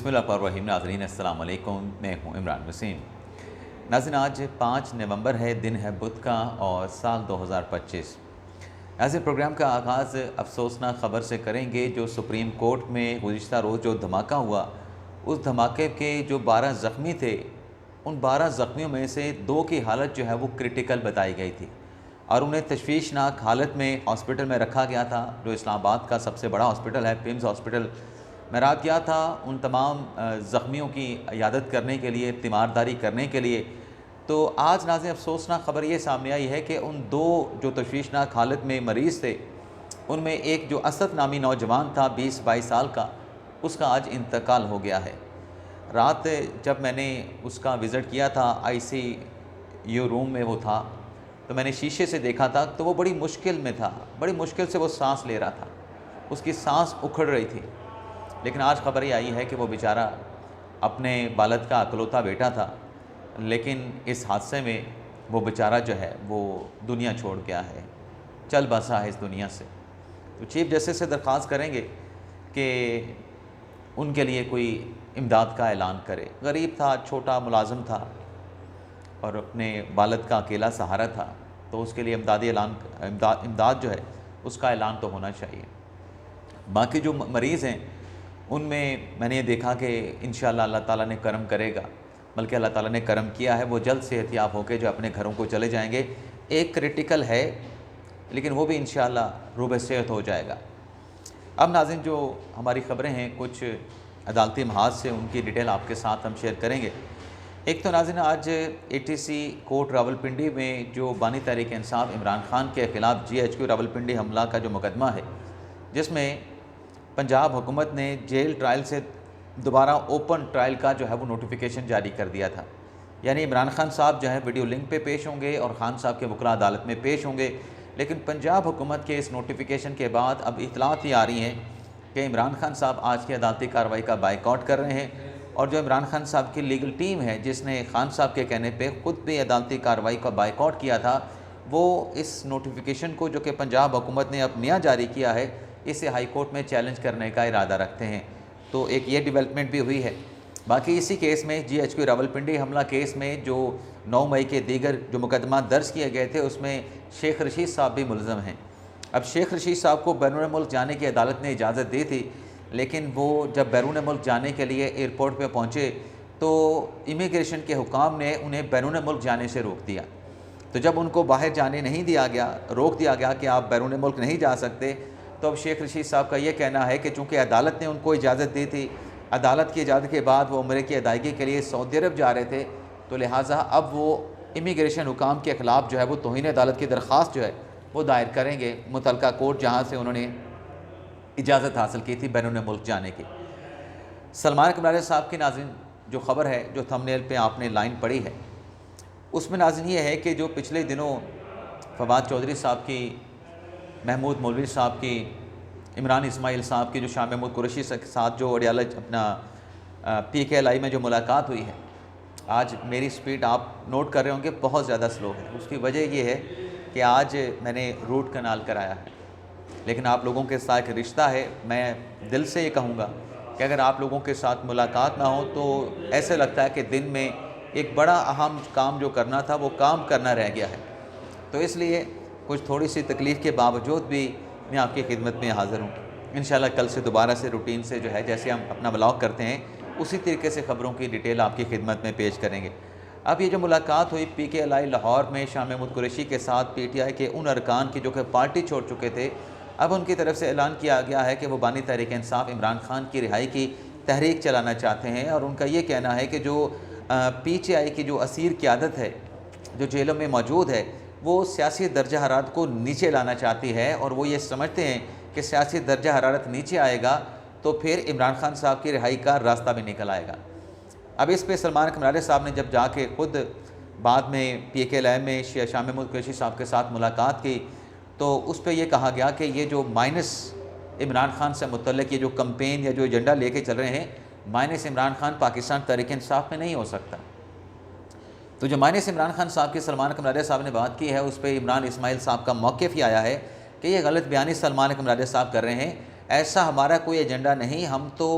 बिस्मिल्लाहिर्रहमानिर्रहीम। नाज़रीन अस्सलाम वालेकुम, मैं हूँ इमरान वसीम। नाज़रीन आज 5 नवंबर है, दिन है बुध का और साल 2025। नाज़रीन प्रोग्राम का आगाज़ अफसोसनाक ख़बर से करेंगे जो सुप्रीम कोर्ट में गुज़िश्ता रोज़ जो धमाका हुआ, उस धमाके के जो 12 ज़ख्मी थे, उन 12 ज़ख्मियों में से 2 की हालत जो है वो क्रिटिकल बताई गई थी और उन्हें तशवीशनाक हालत में हॉस्पिटल में रखा गया था, जो इस्लामाबाद का सबसे बड़ा हॉस्पिटल है, पिम्स हॉस्पिटल। मैं रात गया था उन तमाम ज़ख्मियों की इयादत करने के लिए, तीमारदारी करने के लिए। तो आज नाज़रीन अफसोसनाक ख़बर ये सामने आई है कि उन 2 जो तशवीशनाक हालत में मरीज़ थे, उनमें एक जो असद नामी नौजवान था 20-22 साल का, उसका आज इंतकाल हो गया है। रात जब मैंने उसका विज़िट किया था, आईसीयू रूम में वो था, तो मैंने शीशे से देखा था तो वो बड़ी मुश्किल में था, बड़ी मुश्किल से वो साँस ले रहा था, उसकी साँस उखड़ रही थी। लेकिन आज ख़बर ये आई है कि वो बेचारा अपने बालद का अकलौता बेटा था, लेकिन इस हादसे में वो बेचारा जो है वो दुनिया छोड़ गया है, चल बसा है इस दुनिया से। तो चीफ़ जस्टिस से दरख्वास्त करेंगे कि उनके लिए कोई इमदाद का ऐलान करे। गरीब था, छोटा मुलाज़िम था और अपने बालद का अकेला सहारा था, तो उसके लिए इमदाद जो है उसका ऐलान तो होना चाहिए। बाकी जो मरीज़ हैं उनमें मैंने ये देखा कि इंशाअल्लाह अल्लाह ताला ने करम करेगा, बल्कि अल्लाह ताला ने करम किया है, वो जल्द सेहतयाब होकर जो अपने घरों को चले जाएंगे। एक क्रिटिकल है लेकिन वो भी इंशाअल्लाह रूबे सेहत हो जाएगा। अब नाज़रीन जो हमारी ख़बरें हैं कुछ अदालती महाज से, उनकी डिटेल आपके साथ हम शेयर करेंगे। एक तो नाज़रीन आज एटीसी कोर्ट रावलपिंडी में जो बानी तहरीक इंसाफ इमरान खान के ख़िलाफ़ GHQ रावलपिंडी हमला का जो मुकदमा है, जिसमें पंजाब हुकूमत ने जेल ट्रायल से दोबारा ओपन ट्रायल का जो है वो नोटिफिकेशन जारी कर दिया था। यानी इमरान खान साहब जो है वीडियो लिंक पे पेश होंगे और खान साहब के वकला अदालत में पेश होंगे। लेकिन पंजाब हुकूमत के इस नोटिफिकेशन के बाद अब इतलात ही आ रही हैं कि इमरान खान साहब आज की अदालती कार्रवाई का बाइकआउट कर रहे हैं और जो इमरान खान साहब की लीगल टीम है, जिसने खान साहब के कहने पर ख़ुद भी अदालती कार्रवाई का बाइकआउट किया था, वो इस नोटिफिकेशन को जो कि पंजाब हुकूमत ने अब नया जारी किया है, इसे हाई कोर्ट में चैलेंज करने का इरादा रखते हैं। तो एक ये डेवलपमेंट भी हुई है। बाकी इसी केस में GHQ रावलपिंडी हमला केस में जो 9 मई के दीगर जो मुकदमा दर्ज किए गए थे, उसमें शेख रशीद साहब भी मुलज़म हैं। अब शेख रशीद साहब को बैरून मुल्क जाने की अदालत ने इजाज़त दी थी, लेकिन वो जब बैरून मुल्क जाने के लिए एयरपोर्ट पर पहुँचे तो इमिग्रेशन के हुकाम ने उन्हें बैरून मुल्क जाने से रोक दिया। तो जब उनको बाहर जाने नहीं दिया गया, रोक दिया गया कि आप बैरून मुल्क नहीं जा सकते, तो अब शेख रशीद साहब का ये कहना है कि चूँकि अदालत ने उनको इजाज़त दी थी, अदालत की इजाज़त के बाद वो उम्रे की अदायगी के लिए सऊदी अरब जा रहे थे, तो लिहाजा अब वो इमिग्रेशन हुकाम के ख़िलाफ़ जो है वो तौहीन अदालत की दरख्वास्त जो है वो दायर करेंगे मुतलका कोर्ट, जहाँ से उन्होंने इजाज़त हासिल की थी बैरून मुल्क जाने की। सलमान कमरानी साहब की नाज़रीन जो ख़बर है, जो थंबनेल पे आपने लाइन पढ़ी है, उसमें नाज़रीन ये है कि जो पिछले दिनों फवाद चौधरी साहब की, महमूद मौलवी साहब की, इमरान इस्माइल साहब की, जो शाह महमूद कुरैशी के साथ जो अडियाला अपना PKLI में जो मुलाकात हुई है, आज मेरी स्पीड आप नोट कर रहे होंगे बहुत ज़्यादा स्लो है। उसकी वजह ये है कि आज मैंने रूट कनाल कराया है, लेकिन आप लोगों के साथ एक रिश्ता है। मैं दिल से ये कहूँगा कि अगर आप लोगों के साथ मुलाकात ना हो तो ऐसे लगता है कि दिन में एक बड़ा अहम काम जो करना था वो काम करना रह गया है। तो इसलिए कुछ थोड़ी सी तकलीफ़ के बावजूद भी मैं आपकी खिदमत में हाज़िर हूँ। इंशाल्लाह कल से दोबारा से रूटीन से जो है, जैसे हम अपना व्लॉग करते हैं, उसी तरीके से ख़बरों की डिटेल आपकी खिदमत में पेश करेंगे। अब ये जो मुलाकात हुई PKLI लाहौर में शाह महमूद कुरैशी के साथ PTI के उन अरकान की जो कि पार्टी छोड़ चुके थे, अब उनकी तरफ से ऐलान किया गया है कि वो बानी तहरीक इंसाफ इमरान खान की रिहाई की तहरीक चलाना चाहते हैं। और उनका ये कहना है कि जो PTI की जो असीर क़यादत है जो जेलों में मौजूद है, वो सियासी दर्जा हरारत को नीचे लाना चाहती है और वो ये समझते हैं कि सियासी दर्जा हरारत नीचे आएगा तो फिर इमरान खान साहब की रिहाई का रास्ता भी निकल आएगा। अब इस पे सलमान कमरानी साहब ने जब जाके ख़ुद बाद में PKLI में शाह महमूद कुरैशी साहब के साथ मुलाकात की, तो उस पर यह कहा गया कि ये जो माइनस इमरान खान से मुतल्लिक़ ये जो कंपेन या जो एजेंडा लेके चल रहे हैं, माइनस इमरान खान पाकिस्तान तहरीक इंसाफ में नहीं हो सकता। तो जो माइनस इमरान खान साहब की सलमान कमरानी साहब ने बात की है, उस पर इमरान इस्माइल साहब का मौक़िफ़ ही आया है कि ये गलत बयानी सलमान कमरानी साहब कर रहे हैं। ऐसा हमारा कोई एजेंडा नहीं, हम तो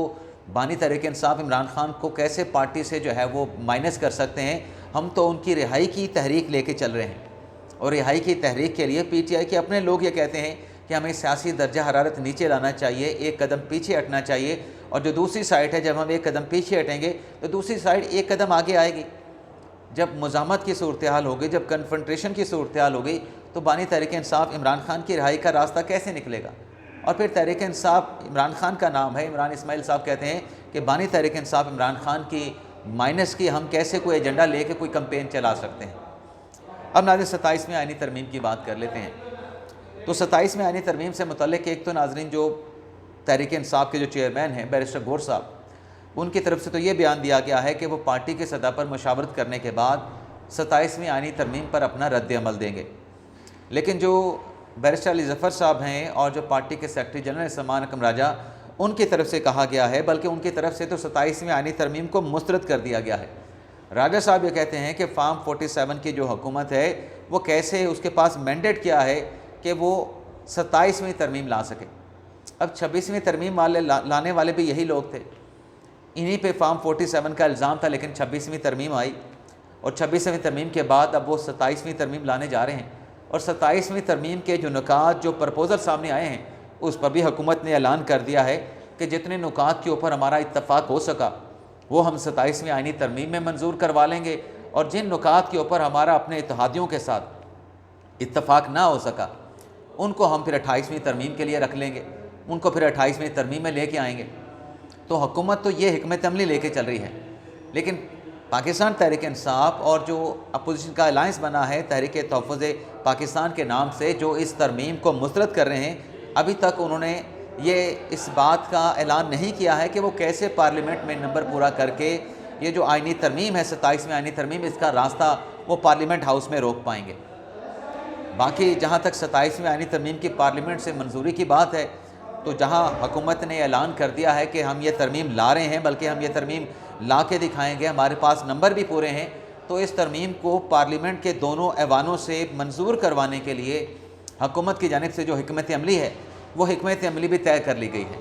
बानी तहरीक इंसाफ इमरान खान को कैसे पार्टी से जो है वो माइनस कर सकते हैं। हम तो उनकी रिहाई की तहरीक लेके चल रहे हैं और रिहाई की तहरीक के लिए PTI के अपने लोग ये कहते हैं कि हमें सियासी दर्जा हरारत नीचे लाना चाहिए, एक कदम पीछे हटना चाहिए। और जो दूसरी साइड है, जब हम एक कदम पीछे हटेंगे तो दूसरी साइड एक कदम आगे आएगी। जब मुज़ामत की सूरत हाल होगी, जब कन्फ्रंटेशन की सूरत हाल होगी, तो बानी तहरीक इंसाफ इमरान खान की रिहाई का रास्ता कैसे निकलेगा। और फिर तहरीक इंसाफ इमरान खान का नाम है, इमरान इस्माइल साहब कहते हैं कि बानी तहरीक इंसाफ इमरान खान की माइनस की हम कैसे कोई एजेंडा लेके कोई कंपेन चला सकते हैं। अब नाज़रीन 27वें आईनी तरमीम की बात कर लेते हैं। तो 27वें आईनी तरमीम से मुतल्लिक़ एक तो नाज़रीन जो तहरीक इंसाफ के जो चेयरमैन हैं बैरिस्टर गौर साहब, उनकी तरफ से तो ये बयान दिया गया है कि वो पार्टी की सतह पर मशावरत करने के बाद 27वीं आईनी तरमीम पर अपना रद्द अमल देंगे। लेकिन जो बैरिस्टर अली ज़फ़र साहब हैं और जो पार्टी के सेक्रेटरी जनरल सलमान अकरम राजा, उनकी तरफ से कहा गया है, बल्कि उनकी तरफ से तो 27वीं आईनी तरमीम को मुस्तरद कर दिया गया है। राजा साहब ये कहते हैं कि फार्म 47 की जो हुकूमत है वो कैसे, उसके पास मैंडेट क्या है कि वो 27वीं तरमीम ला सके। अब 26वीं तरमीम वाले लाने वाले भी यही लोग थे, इन्हीं पे फार्म 47 का इल्ज़ाम था। लेकिन 26वीं तरमीम आई और 26वीं तरमीम के बाद अब वो 27वीं तरमीम लाने जा रहे हैं। और 27वीं तरमीम के जो नुकात, जो प्रपोज़ल सामने आए हैं, उस पर भी हुकूमत ने ऐलान कर दिया है कि जितने नुकात के ऊपर हमारा इत्तफ़ाक़ हो सका वो हम 27वीं आईनी तरमीम में मंजूर करवा लेंगे, और जिन नुकात के ऊपर हमारा अपने इत्तेहादियों के साथ इत्तफ़ाक़ ना हो सका उनको हम फिर 28वीं तरमीम के लिए रख लेंगे, उनको फिर 28वीं तरमीम में लेके आएंगे। तो हुकूमत तो ये हिकमत अमली लेके चल रही है। लेकिन पाकिस्तान तहरीक इंसाफ और जो अपोजिशन का अलायंस बना है तहरीक तहफ़्फ़ुज़ पाकिस्तान के नाम से, जो इस तरमीम को मुस्तरद कर रहे हैं, अभी तक उन्होंने ये इस बात का ऐलान नहीं किया है कि वो कैसे पार्लियामेंट में नंबर पूरा करके ये जो आईनी तरमीम है 27वीं आईनी तरमीम, इसका रास्ता वो पार्लियामेंट हाउस में रोक पाएंगे। बाकी जहाँ तक 27वीं आईनी तरमीम की पार्लियामेंट से मंजूरी की बात है, तो जहाँ हुकूमत ने ऐलान कर दिया है कि हम ये तरमीम ला रहे हैं, बल्कि हम ये तरमीम ला के दिखाएँगे, हमारे पास नंबर भी पूरे हैं, तो इस तरमीम को पार्लियामेंट के दोनों ऐवानों से मंजूर करवाने के लिए हुकूमत की जानिब से जो हिकमत अमली है वो हिकमत अमली भी तय कर ली गई है।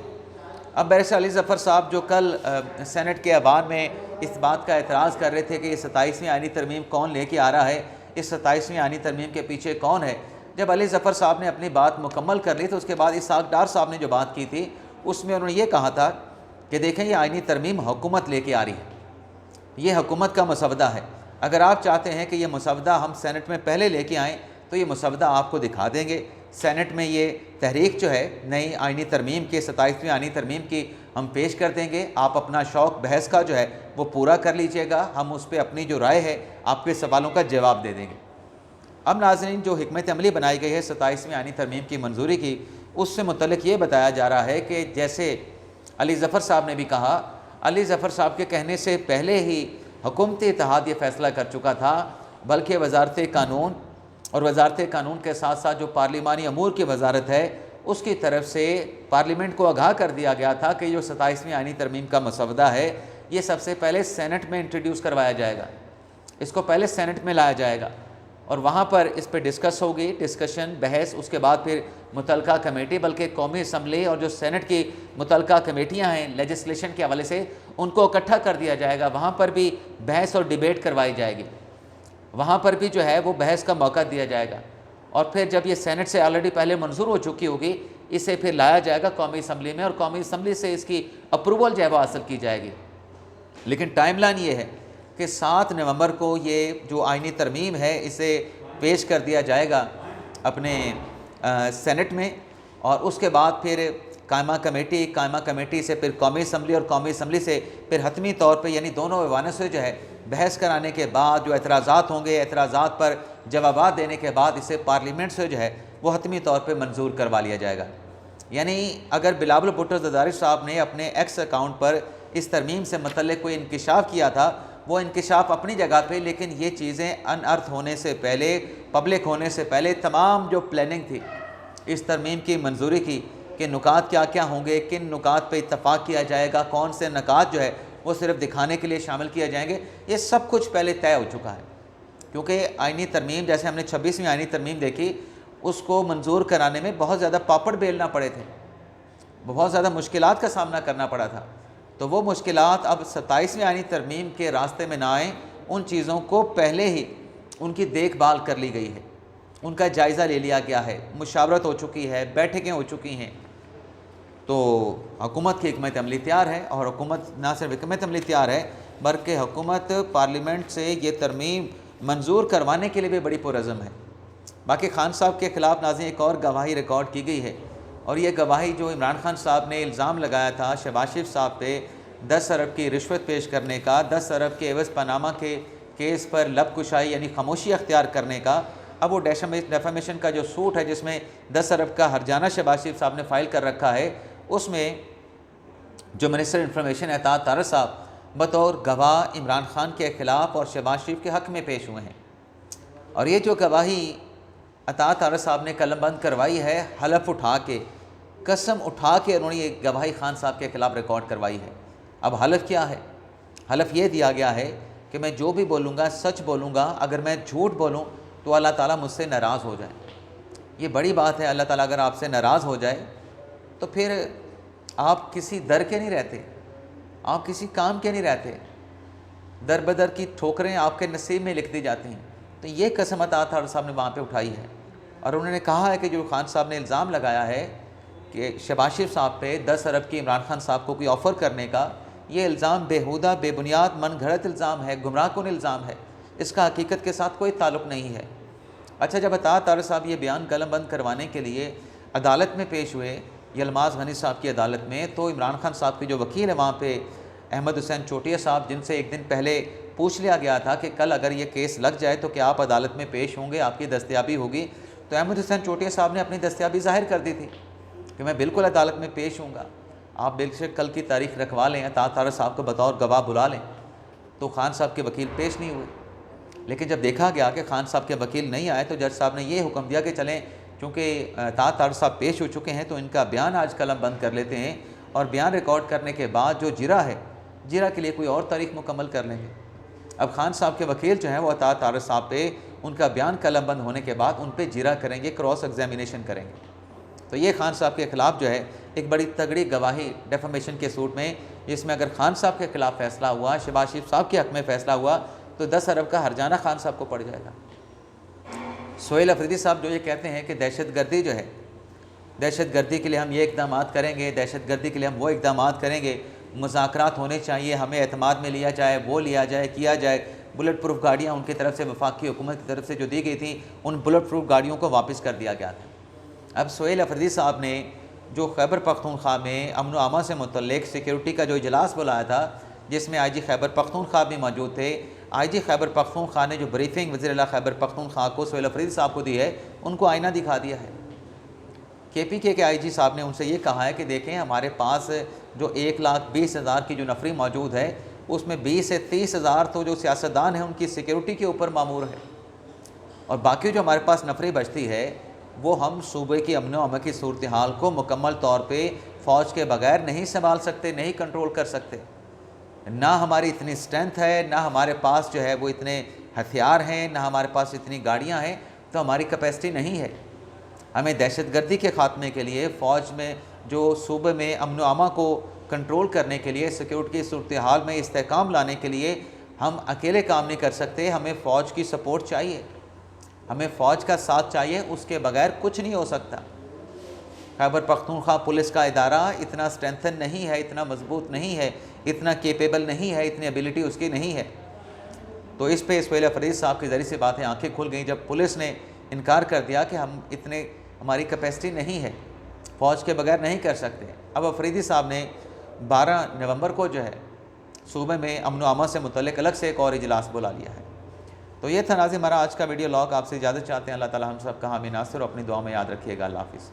अब बैरिस्टर अली ज़फ़र साहब जो कल सेनेट के ऐवान में इस बात का एतराज़ कर रहे थे कि ये 27वीं आईनी तरमीम कौन लेके आ रहा है, इस 27वीं आईनी तरमीम के पीछे कौन है, जब अली ज़फ़र साहब ने अपनी बात मुकम्मल कर ली तो उसके बाद इसहाक़ डार साहब ने जो बात की थी उसमें उन्होंने ये कहा था कि देखें ये आईनी तरमीम हुकूमत लेके आ रही है, ये हुकूमत का मसवदा है। अगर आप चाहते हैं कि ये मसवदा हम सेनेट में पहले लेके आएँ तो ये मसवदा आपको दिखा देंगे। सेनेट में ये तहरीक जो है नई आईनी तरमीम के 27वीं आईनी तरमीम की हम पेश कर देंगे, आप अपना शौक़ बहस का जो है वो पूरा कर लीजिएगा, हम उस पर अपनी जो राय है आपके सवालों का जवाब दे देंगे। अब नाज़रीन जो हिकमत अमली बनाई गई है 27वीं आईनी तरमीम की मंजूरी की, उससे मुतल्लिक़ ये बताया जा रहा है कि जैसे अली ज़फ़र साहब ने भी कहा, अली ज़फ़र साहब के कहने से पहले ही हुकूमती इत्तेहाद ये फ़ैसला कर चुका था, बल्कि वज़ारत कानून और वज़ारत कानून के साथ साथ जो पार्लिमानी अमूर की वजारत है उसकी तरफ से पार्लियामेंट को आगाह कर दिया गया था कि जो 27वीं आईनी तरमीम का मसवदा है ये सबसे पहले सेनेट में इंट्रोड्यूस करवाया जाएगा, इसको पहले सेनेट में लाया जाएगा और वहाँ पर इस पर डिस्कस होगी, डिस्कशन बहस, उसके बाद फिर मुतलका कमेटी, बल्कि कौमी असम्बली और जो सेनेट की मुतलका कमेटियाँ हैं लेजिस्लेशन के हवाले से उनको इकट्ठा कर दिया जाएगा, वहाँ पर भी बहस और डिबेट करवाई जाएगी, वहाँ पर भी जो है वो बहस का मौका दिया जाएगा। और फिर जब ये सेनेट से ऑलरेडी पहले मंजूर हो चुकी होगी इसे फिर लाया जाएगा कौमी असम्बली में और कौमी असम्बली से इसकी अप्रूवल जो है वो हासिल की जाएगी। लेकिन टाइमलाइन ये है कि 7 नवंबर को ये जो आईनी तरमीम है इसे पेश कर दिया जाएगा अपने सेनेट में और उसके बाद फिर कायमा कमेटी से फिर कौमी असम्बली और कौमी असम्बली से फिर हतमी तौर पे यानी दोनों ऐवानों से जो है बहस कराने के बाद जो एतराज़ात होंगे, एतराज़ात पर जवाबात देने के बाद इसे पार्लियामेंट से जो है वो हतमी तौर पे मंजूर करवा लिया जाएगा। यानी अगर बिलावल भुट्टो ज़रदारी साहब ने अपने एक्स अकाउंट पर इस तरमीम से मुतल्लिक़ कोई इंकिशाफ किया था, वो इंकिशाफ अपनी जगह पे, लेकिन ये चीज़ें अनअर्थ होने से पहले, पब्लिक होने से पहले तमाम जो प्लानिंग थी इस तरमीम की मंजूरी की कि नुकात क्या क्या होंगे, किन नुकात पे इत्तफ़ाक़ किया जाएगा, कौन से नुकात जो है वो सिर्फ दिखाने के लिए शामिल किए जाएंगे, ये सब कुछ पहले तय हो चुका है। क्योंकि आईनी तरमीम जैसे हमने 26वीं आईनी तरमीम देखी उसको मंजूर कराने में बहुत ज़्यादा पापड़ बेलना पड़े थे, बहुत ज़्यादा मुश्किलात का सामना करना पड़ा था। तो वो मुश्किलात अब 27वीं आईनी तरमीम के रास्ते में ना आएँ, उन चीज़ों को पहले ही उनकी देखभाल कर ली गई है, उनका जायज़ा ले लिया गया है, मुशावरत हो चुकी है, बैठकें हो चुकी हैं। तो हुकूमत की हिकमत अमली तैयार है, और हुकूमत ना सिर्फ हिकमत अमली तैयार है बल्कि हुकूमत पार्लियामेंट से ये तरमीम मंजूर करवाने के लिए भी बड़ी पुरज़म है। बाकी खान साहब के ख़िलाफ़ नाज़रीन एक और गवाही रिकॉर्ड की गई है, और ये गवाही जो इमरान खान साहब ने इल्ज़ाम लगाया था शहबाज शरीफ साहब पे 10 अरब की रिश्वत पेश करने का, 10 अरब के एवज़ पनामा के केस पर लबकुशाई यानी खामोशी अख्तियार करने का। अब वो डेफामेशन का जो सूट है जिसमें 10 अरब का हर्जाना शहबाज शरीफ साहब ने फ़ाइल कर रखा है, उसमें जो मिनिस्टर इंफॉर्मेशन एताज तारड़ साहब बतौर गवाह इमरान खान के ख़िलाफ़ और शहबाज शरीफ के हक़ में पेश हुए हैं। और ये जो गवाही एताज तारड़ साहब ने कलमबंद करवाई है, हलफ उठा के, कसम उठा के उन्होंने ये गवाही खान साहब के ख़िलाफ़ रिकॉर्ड करवाई है। अब हलफ क्या है? हलफ ये दिया गया है कि मैं जो भी बोलूँगा सच बोलूँगा, अगर मैं झूठ बोलूँ तो अल्लाह ताला मुझसे नाराज़ हो जाए। ये बड़ी बात है, अल्लाह ताला अगर आपसे नाराज़ हो जाए तो फिर आप किसी दर के नहीं रहते, आप किसी काम के नहीं रहते, दर बदर की ठोकरें आपके नसीब में लिख दी जाती हैं। तो ये कसम एताज तारड़ साहब ने वहाँ पे उठाई है, और उन्होंने कहा है कि जो खान साहब ने इल्ज़ाम लगाया है कि शहबाज शरीफ साहब पे 10 अरब की इमरान खान साहब को कोई ऑफ़र करने का, ये इल्ज़ाम बेहुदा, बेबुनियाद, मन घड़त इल्ज़ाम है, गुमराहकुन इल्ज़ाम है, इसका हकीकत के साथ कोई ताल्लुक़ नहीं है। अच्छा, जब एताज तारड़ साहब ये बयान कलमबंद करवाने के लिए अदालत में पेश हुए, यलमाज़ गनी साहब की अदालत में, तो इमरान खान साहब के जो वकील है वहाँ पे अहमद हुसैन चोटिया साहब, जिनसे एक दिन पहले पूछ लिया गया था कि कल अगर ये केस लग जाए तो क्या आप अदालत में पेश होंगे, आपकी दस्तयाबी होगी, तो अहमद हुसैन चोटिया साहब ने अपनी दस्तयाबी ज़ाहिर कर दी थी कि मैं बिल्कुल अदालत में पेश हूँगा, आप बेशक कल की तारीख़ रखवा लें, एताज तारड़ साहब को बतौर गवाह बुला लें। तो खान साहब के वकील पेश नहीं हुए, लेकिन जब देखा गया कि खान साहब के वकील नहीं आए तो जज साहब ने ये हुक्म दिया कि चलें, चूँकि एताज तारड़ साहब पेश हो चुके हैं तो इनका बयान आज कलम बंद कर लेते हैं, और बयान रिकॉर्ड करने के बाद जो जिरा है, जिरा के लिए कोई और तारीख़ मुकम्मल कर लेंगे। अब खान साहब के वकील जो हैं वो एताज तारड़ साहब पे उनका बयान कलम बंद होने के बाद उन पर जिरा करेंगे, क्रॉस एग्जामिनेशन करेंगे। तो ये खान साहब के ख़िलाफ़ जो है एक बड़ी तगड़ी गवाही डेफामेशन के सूट में, जिसमें अगर खान साहब के ख़िलाफ़ फ़ैसला हुआ, शहबाज शरीफ साहब के हक़ में फ़ैसला हुआ, तो 10 अरब का हर्जाना खान साहब को पड़ जाएगा। सोहेल अफरीदी साहब जो ये कहते हैं कि दहशतगर्दी जो है, दहशतगर्दी के लिए हम ये इक़दाम करेंगे, दहशतगर्दी के लिए हम वो इक़दाम करेंगे, मुज़ाकरात होने चाहिए, हमें एतमाद में लिया जाए, वो लिया जाए, किया जाए। बुलेट प्रूफ गाड़ियाँ उनकी तरफ से, वफाकी हुकूमत की तरफ से जो दी गई थी, उन बुलेट प्रूफ गाड़ियों को वापस कर दिया गया था। अब सोहेल अफरीदी साहब ने जो खैबर पख्तूनख्वा में अमन व अमान से मुतल्लिक़ सिक्योरिटी का जो इजलास बुलाया था, जिसमें IG खैबर पख्तूनख्वा भी मौजूद थे, IG खैबर पख्तूनख्वा ने जो ब्रीफिंग वज़ीर आला खैबर पख्तूनख्वा को सोहेल अफरीदी साहब को दी है, उनको आईना दिखा दिया है। KPK के IG साहब ने उनसे ये कहा है कि देखें, हमारे पास जो 1,20,000 की जो नफरी मौजूद है, उसमें 20 से 30,000 तो जो सियासतदान हैं उनकी सिक्योरिटी के ऊपर मामूर है, और बाकी जो हमारे पास नफरी बचती है वो हम सूबे की अमन व अमन की सूरत हाल को मुकम्मल तौर पे फ़ौज के बगैर नहीं संभाल सकते, नहीं कंट्रोल कर सकते। ना हमारी इतनी स्ट्रेंथ है, ना हमारे पास जो है वो इतने हथियार हैं, ना हमारे पास इतनी गाड़ियाँ हैं, तो हमारी कैपेसिटी नहीं है। हमें दहशतगर्दी के ख़ात्मे के लिए, फ़ौज में जो सूबे में अमन व अमान को कंट्रोल करने के लिए, सिक्योरिटी की सूरत हाल में इस्तेहकाम लाने के लिए हम अकेले काम नहीं कर सकते, हमें फ़ौज की सपोर्ट चाहिए, हमें फ़ौज का साथ चाहिए, उसके बगैर कुछ नहीं हो सकता। खैबर पख्तूनख्वा पुलिस का इदारा इतना स्ट्रेंथन नहीं है, इतना मजबूत नहीं है, इतना केपेबल नहीं है, इतनी एबिलिटी उसकी नहीं है। तो इस पे सोहेल अफरीदी साहब की ज़रिए से बातें आंखें खुल गई जब पुलिस ने इनकार कर दिया कि हम इतने, हमारी कैपेसिटी नहीं है, फ़ौज के बगैर नहीं कर सकते। अब अफरीदी साहब ने 12 नवंबर को जो है सूबे में अमन व अमान से मुतल्लिक़ अलग से एक और इजलास बुला लिया है। तो ये था नाज़रीन हमारा आज का वीडियो लॉग। आपसे इजाज़त चाहते हैं। अल्लाह ताला हम सब का हामी नासिर, अपनी दुआ में याद रखिएगा। अल्लाह हाफ़िज़।